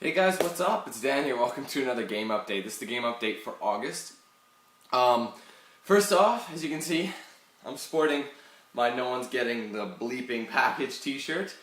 Hey guys, what's up? It's Dan here. Welcome to another game update. This is the game update for August. First off, as you can see, I'm sporting my No One's Getting the Bleeping Package t-shirt.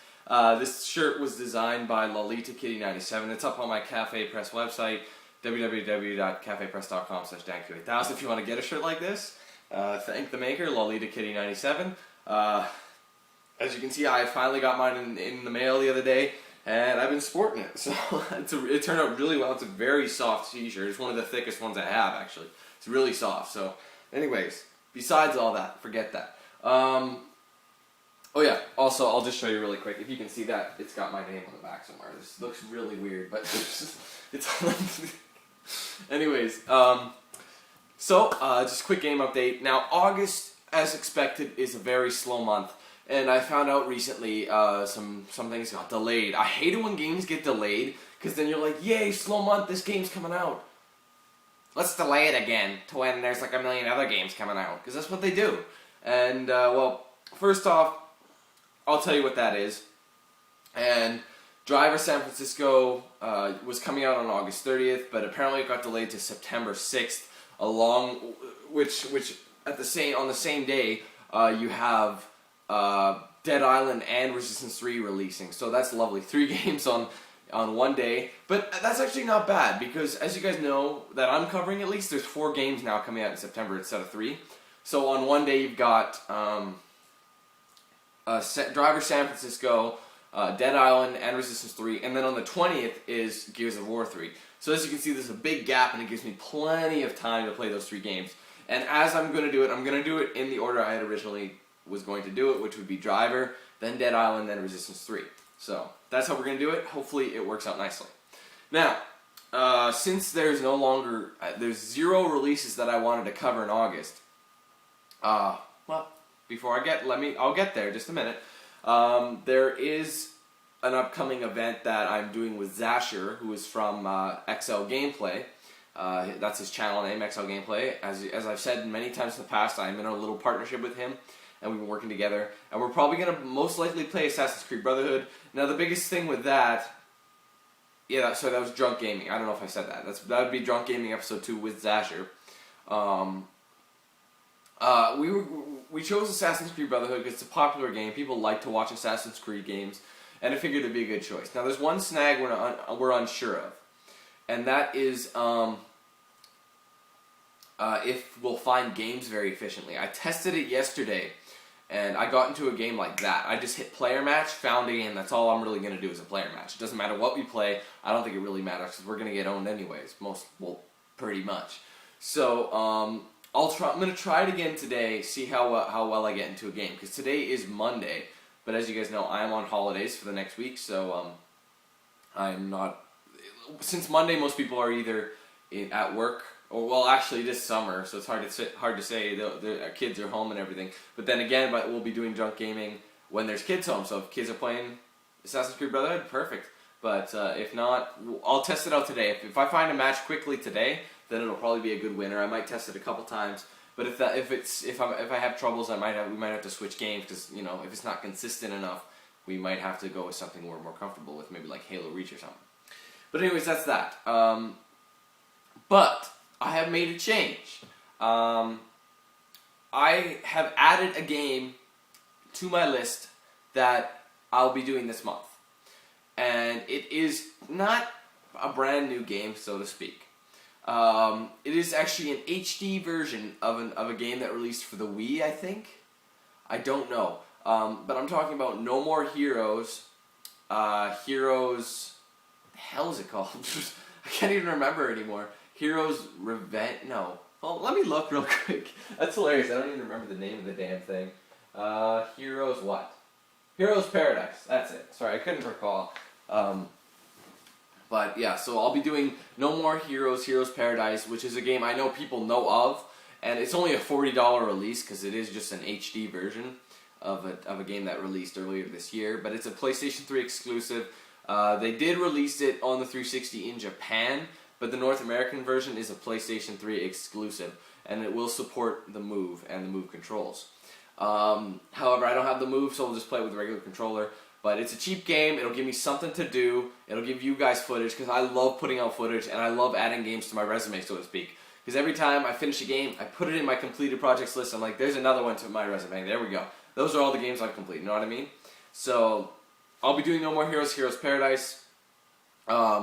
This shirt was designed by LolitaKitty97. It's up on my Cafe Press website, www.cafepress.com/DanQ8000 if you want to get a shirt like this. Thank the maker, LolitaKitty97. As you can see, I finally got mine in the mail the other day. And I've been sporting it, so it turned out really well. It's a very soft t-shirt. It's one of the thickest ones I have, actually. It's really soft. So, anyways, besides all that, forget that. Oh yeah, also, I'll just show you really quick. If you can see that, it's got my name on the back somewhere. This looks really weird, but it's anyways, just a quick game update. Now, August, as expected, is a very slow month. And I found out recently some things got delayed. I hate it when games get delayed, because then you're like, yay, slow month, this game's coming out. Let's delay it again to when there's like a million other games coming out, because that's what they do. And, well, first off, I'll tell you what that is. And Driver San Francisco was coming out on August 30th, but apparently it got delayed to September 6th, which on the same day you have Dead Island and Resistance 3 releasing, so that's lovely. 3 games on one day, but that's actually not bad, because as you guys know, that I'm covering at least, there's 4 games now coming out in September instead of 3. So on one day you've got Driver San Francisco, Dead Island, and Resistance 3, and then on the 20th is Gears of War 3. So as you can see, there's a big gap, and it gives me plenty of time to play those 3 games. And as I'm going to do it in the order I had originally was going to do it, which would be Driver, then Dead Island, then Resistance 3. So that's how we're going to do it. Hopefully it works out nicely. Now, since there's there's 0 releases that I wanted to cover in August. Well, before I'll get there, just a minute. There is an upcoming event that I'm doing with Zasher, who is from XL Gameplay. That's his channel name, XL Gameplay. As I've said many times in the past, I'm in a little partnership with him, and we've been working together, and we're probably going to most likely play Assassin's Creed Brotherhood. Now, the biggest thing with that, that was Drunk Gaming. I don't know if I said that. That would be Drunk Gaming episode 2 with Zasher. We chose Assassin's Creed Brotherhood because it's a popular game. People like to watch Assassin's Creed games, and I figured it'd be a good choice. Now, there's one snag we're unsure of, and that is if we'll find games very efficiently. I tested it yesterday, and I got into a game like that. I just hit player match, found a game. That's all I'm really going to do is a player match. It doesn't matter what we play. I don't think it really matters because we're going to get owned anyways. Pretty much. So I'm going to try it again today, see how well I get into a game. Because today is Monday, but as you guys know, I am on holidays for the next week. So I'm not. Since Monday, most people are either at work. Well, actually, this summer, so it's hard to say. Our kids are home and everything. But then again, we'll be doing Drunk Gaming when there's kids home. So if kids are playing Assassin's Creed Brotherhood, perfect. But if not, I'll test it out today. If I find a match quickly today, then it'll probably be a good winner. I might test it a couple times. But if I have troubles, we might have to switch games because if it's not consistent enough, we might have to go with something we're more comfortable with, maybe like Halo Reach or something. But anyways, that's that. But I have made a change. I have added a game to my list that I'll be doing this month. And it is not a brand new game, so to speak. It is actually an HD version of a game that released for the Wii, I think. I don't know. But I'm talking about No More Heroes. Heroes... the hell is it called? I can't even remember anymore. Heroes Revenge? No. Well, let me look real quick. That's hilarious. I don't even remember the name of the damn thing. Heroes what? Heroes Paradise. That's it. Sorry, I couldn't recall. But yeah, so I'll be doing No More Heroes, Heroes Paradise, which is a game I know people know of, and it's only a $40 release because it is just an HD version of a game that released earlier this year. But it's a PlayStation 3 exclusive. They did release it on the 360 in Japan, but the North American version is a PlayStation 3 exclusive, and it will support the Move and the Move controls. However, I don't have the Move, so we'll just play it with the regular controller. But it's a cheap game. It'll give me something to do. It'll give you guys footage because I love putting out footage and I love adding games to my resume, so to speak. Because every time I finish a game, I put it in my completed projects list. I'm like, there's another one to my resume. There we go. Those are all the games I've completed. You know what I mean? So I'll be doing No More Heroes, Heroes Paradise.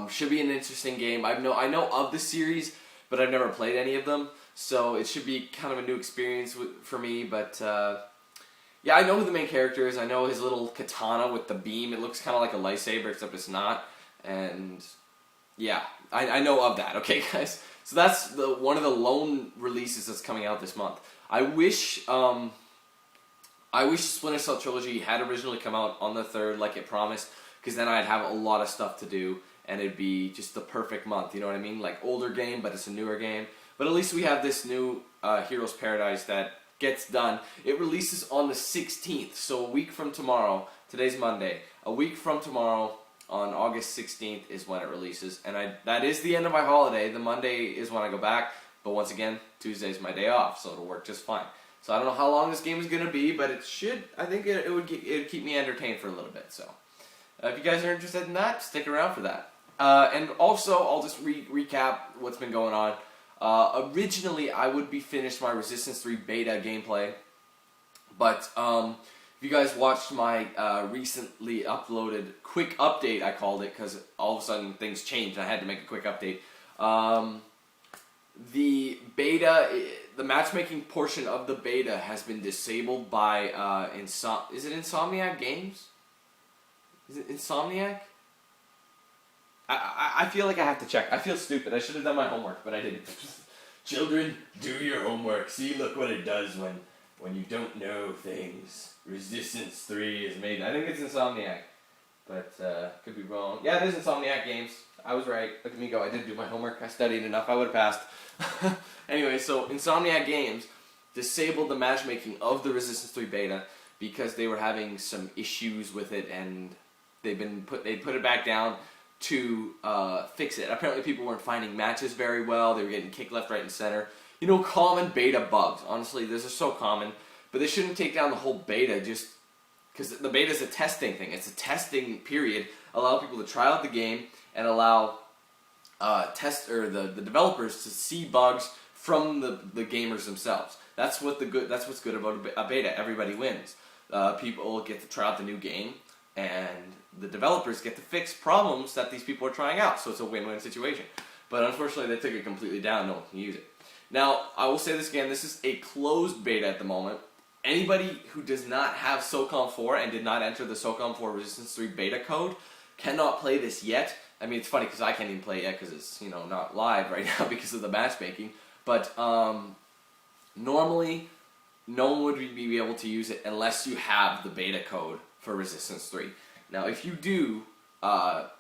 Should be an interesting game. I know of the series, but I've never played any of them. So it should be kind of a new experience for me. But yeah, I know who the main character is. I know his little katana with the beam. It looks kind of like a lightsaber, except it's not. And yeah, I know of that. Okay, guys. So that's one of the lone releases that's coming out this month. I wish Splinter Cell Trilogy had originally come out on the 3rd, like it promised, because then I'd have a lot of stuff to do, and it'd be just the perfect month. You know what I mean? Like older game, but it's a newer game. But at least we have this new Heroes Paradise that gets done. It releases on the 16th, so a week from tomorrow. Today's Monday. A week from tomorrow, on August 16th, is when it releases. And that is the end of my holiday. The Monday is when I go back. But once again, Tuesday is my day off, so it'll work just fine. So I don't know how long this game is going to be, but it should. I think it would keep me entertained for a little bit. So if you guys are interested in that, stick around for that. And also, I'll just recap what's been going on. Originally, I would be finished my Resistance 3 beta gameplay, but if you guys watched my recently uploaded quick update, I called it, because all of a sudden things changed and I had to make a quick update. The beta, the matchmaking portion of the beta has been disabled by is it Insomniac Games? Is it Insomniac? I feel like I have to check. I feel stupid. I should have done my homework, but I didn't. Children, do your homework. See, look what it does when you don't know things. Resistance 3 is made. I think it's Insomniac, but could be wrong. Yeah, it is Insomniac Games. I was right. Look at me go. I did do my homework. I studied enough. I would have passed. Anyway, so Insomniac Games disabled the matchmaking of the Resistance 3 beta because they were having some issues with it, and they put it back down to fix it. Apparently people weren't finding matches very well. They were getting kicked left, right, and center. You know, common beta bugs. Honestly, this is so common. But they shouldn't take down the whole beta just because the beta is a testing thing. It's a testing period. Allow people to try out the game and allow the developers to see bugs from the gamers themselves. That's what's good about a beta. Everybody wins. People get to try out the new game, and the developers get to fix problems that these people are trying out. So it's a win-win situation. But unfortunately, they took it completely down. No one can use it. Now, I will say this again. This is a closed beta at the moment. Anybody who does not have SOCOM 4 and did not enter the SOCOM 4 Resistance 3 beta code cannot play this yet. I mean, it's funny because I can't even play it yet because it's, not live right now because of the matchmaking. But normally, no one would be able to use it unless you have the beta code for Resistance 3. Now, if you do,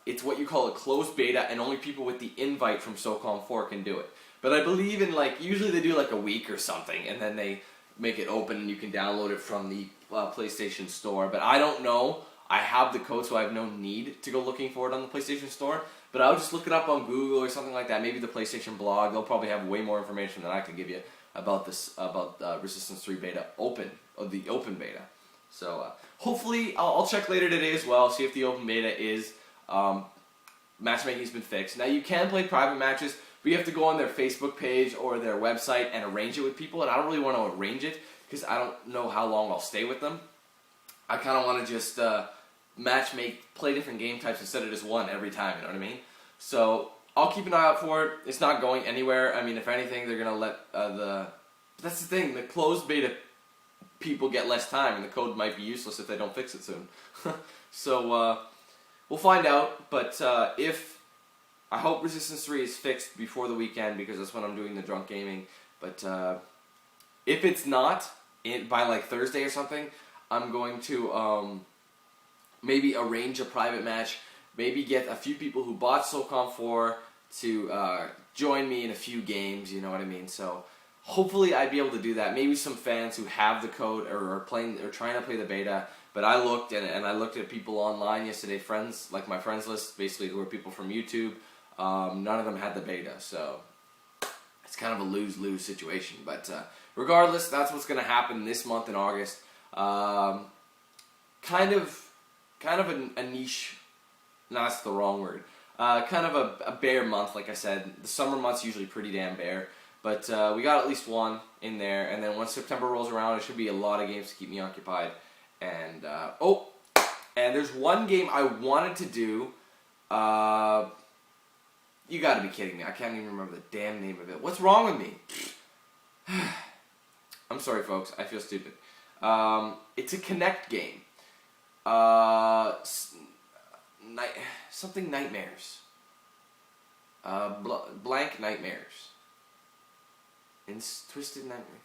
it's what you call a closed beta, and only people with the invite from SOCOM 4 can do it. But I believe in, usually they do a week or something, and then they make it open and you can download it from the PlayStation Store. But I don't know. I have the code, so I have no need to go looking for it on the PlayStation Store. But I would just look it up on Google or something like that. Maybe the PlayStation blog. They'll probably have way more information than I can give you about this, about Resistance 3 beta open, or the open beta. So hopefully, I'll check later today as well, see if the open beta is matchmaking's been fixed. Now you can play private matches, but you have to go on their Facebook page or their website and arrange it with people. And I don't really want to arrange it because I don't know how long I'll stay with them. I kind of want to just play different game types instead of just one every time. You know what I mean? So I'll keep an eye out for it. It's not going anywhere. I mean, if anything, they're gonna let That's the thing. The closed beta people get less time, and the code might be useless if they don't fix it soon. So we'll find out. But I hope Resistance 3 is fixed before the weekend because that's when I'm doing the drunk gaming. But if it's not by Thursday or something, I'm going to maybe arrange a private match. Maybe get a few people who bought SOCOM 4 to join me in a few games. You know what I mean? So hopefully I'd be able to do that. Maybe some fans who have the code or are trying to play the beta. But I looked and I looked at people online yesterday, friends, like my friends list, basically who are people from YouTube. None of them had the beta, so it's kind of a lose-lose situation. But regardless, that's what's going to happen this month in August. Kind of kind of a niche. No, that's the wrong word. Kind of a bare month, like I said. The summer month's usually pretty damn bare. But we got at least one in there, and then once September rolls around, it should be a lot of games to keep me occupied. And, and there's one game I wanted to do. You gotta be kidding me. I can't even remember the damn name of it. What's wrong with me? I'm sorry, folks. I feel stupid. It's a Connect game. Something Nightmares. Blank Nightmares. Twisted Nightmare.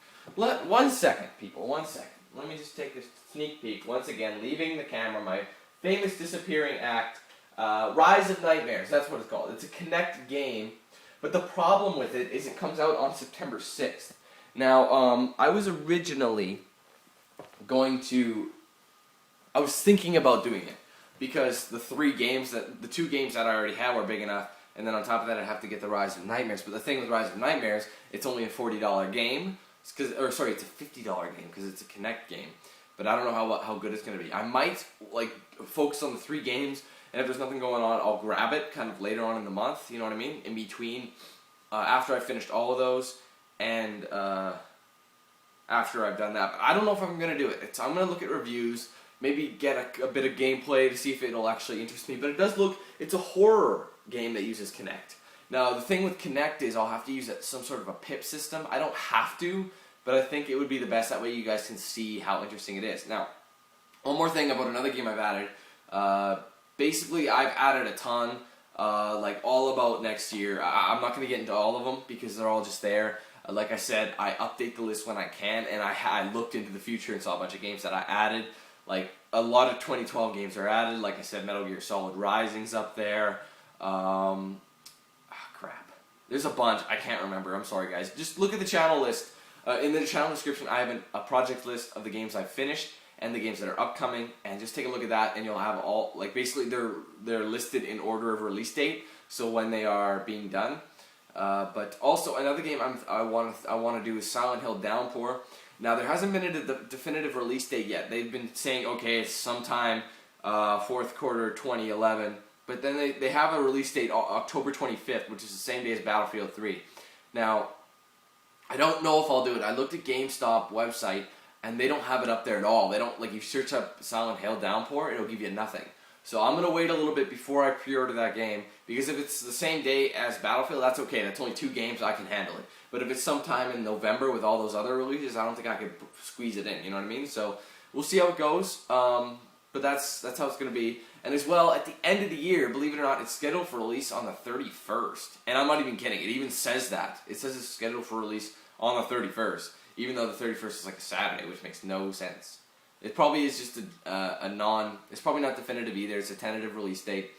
One second, people. 1 second. Let me just take a sneak peek. Once again, leaving the camera. My famous disappearing act. Rise of Nightmares. That's what it's called. It's a Connect game. But the problem with it is it comes out on September 6th. Now, I was originally I was thinking about doing it. Because the two games that I already have are big enough. And then on top of that, I'd have to get the Rise of Nightmares. But the thing with Rise of Nightmares, it's only a $40 game. It's a $50 game because it's a Connect game. But I don't know how good it's going to be. I might focus on the 3 games, and if there's nothing going on, I'll grab it kind of later on in the month. You know what I mean? In between, after I've finished all of those, and after I've done that. But I don't know if I'm going to do it. I'm going to look at reviews. Maybe get a bit of gameplay to see if it'll actually interest me. But it's a horror game that uses Connect. Now, the thing with Connect is I'll have to use some sort of a pip system. I don't have to, but I think it would be the best. That way you guys can see how interesting it is. Now, one more thing about another game I've added. Basically, I've added a ton, all about next year. I'm not going to get into all of them because they're all just there. Like I said, I update the list when I can, and I looked into the future and saw a bunch of games that I added. Like, a lot of 2012 games are added. Like I said, Metal Gear Solid Rising's up there. Crap. There's a bunch. I can't remember. I'm sorry, guys. Just look at the channel list. In the channel description, I have a project list of the games I've finished and the games that are upcoming. And just take a look at that, and you'll have all, basically they're listed in order of release date, so when they are being done. But also, another game I want to do is Silent Hill Downpour. Now, there hasn't been a definitive release date yet. They've been saying, okay, it's sometime 4th quarter 2011. But then they have a release date, October 25th, which is the same day as Battlefield 3. Now, I don't know if I'll do it. I looked at GameStop website, and they don't have it up there at all. They don't, if you search up Silent Hill Downpour, it'll give you nothing. So I'm going to wait a little bit before I pre-order that game, because if it's the same day as Battlefield, that's okay. That's only 2 games, I can handle it. But if it's sometime in November with all those other releases, I don't think I could squeeze it in, you know what I mean? So we'll see how it goes, but that's how it's going to be. And as well, at the end of the year, believe it or not, it's scheduled for release on the 31st. And I'm not even kidding, it even says that. It says it's scheduled for release on the 31st, even though the 31st is like a Saturday, which makes no sense. It probably is just it's probably not definitive either. It's a tentative release date,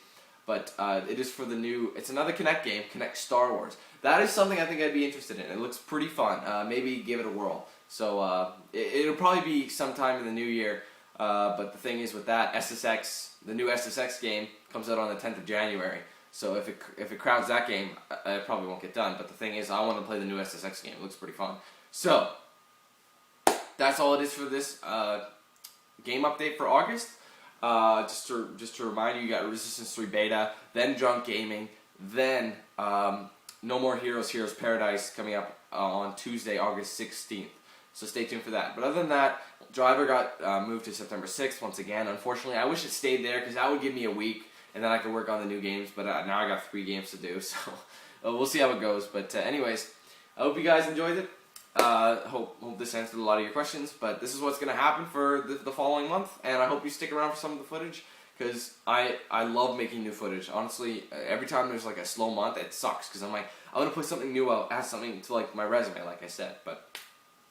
but it is for it's another Connect game, Connect Star Wars. That is something I think I'd be interested in. It looks pretty fun. Maybe give it a whirl. So it'll probably be sometime in the new year, but the thing is with that, the new SSX game comes out on the 10th of January. So if it crowds that game, it probably won't get done. But the thing is, I want to play the new SSX game. It looks pretty fun. So that's all it is for this game update for August. Just to remind you, you got Resistance 3 Beta, then Drunk Gaming, then No More Heroes, Heroes Paradise coming up on Tuesday, August 16th. So stay tuned for that. But other than that, Driver got moved to September 6th once again. Unfortunately, I wish it stayed there because that would give me a week, and then I could work on the new games. But now I got 3 games to do, so we'll see how it goes. But anyways, I hope you guys enjoyed it. Hope this answered a lot of your questions, but this is what's going to happen for the following month, and I hope you stick around for some of the footage, because I love making new footage. Honestly, every time there's a slow month, it sucks, because I'm like, I want to put something new out, add something to my resume, like I said. But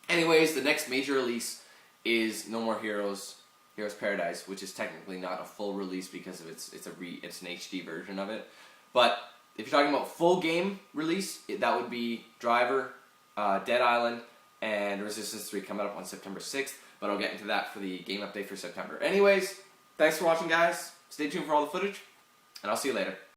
anyways, the next major release is No More Heroes, Heroes Paradise, which is technically not a full release because of it's an HD version of it. But if you're talking about full game release, that would be Driver, Dead Island, and Resistance 3 coming up on September 6th, but I'll get into that for the game update for September. Anyways, thanks for watching, guys. Stay tuned for all the footage, and I'll see you later.